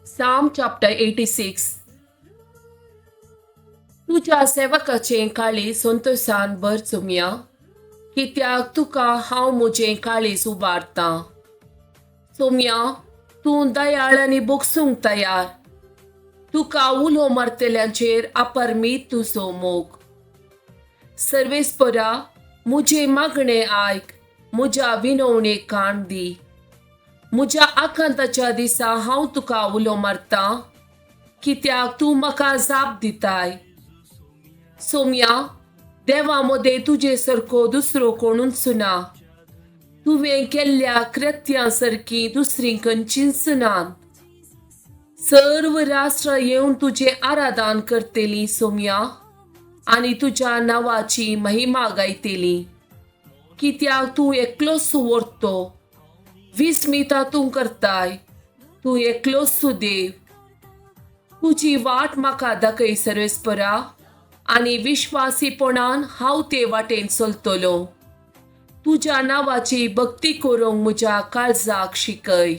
Psalm chapter 86. तुझ्या सेवकाचें काळीज संतोषान भर चुमया, कित्याक तुका हांव म्हजें काळीज उबारतां. सोम्या, तूं दयाळ आनी बोगसूंक तयार. तुका उलो मारतल्यांचेर अपरमीत तुजो मोग. सर्वेस्परा, म्हजें मागणें आयक, म्हज्या विनवणेक कान दी. म्हज्या आकांताच्या दिसा हांव तुका उलो मारतां, कित्याक तूं म्हाका जाप दिताय. सोम्या, देवा मदें तुजे सारको दुसरो कोणूच ना. तुवें केल्ल्या कृत्यां सारकी दुसरीं खंयचींच नात. सर्व राष्ट्र येवन तुजें आराधन करतलीं सोम्या, आनी तुज्या नांवाची महिमा गायतलीं. कित्याक तूं एकलोच सुवार्तो, विस्मिता तूं करताय, तूं एकलोच देव. तुजी वाट म्हाका दाखय सर्वेस्परा, आनी विश्वासीपणान हांव ते वाटेन चलतलों. तुज्या नांवाची भक्ती करूंक म्हज्या काळजाक शिकय.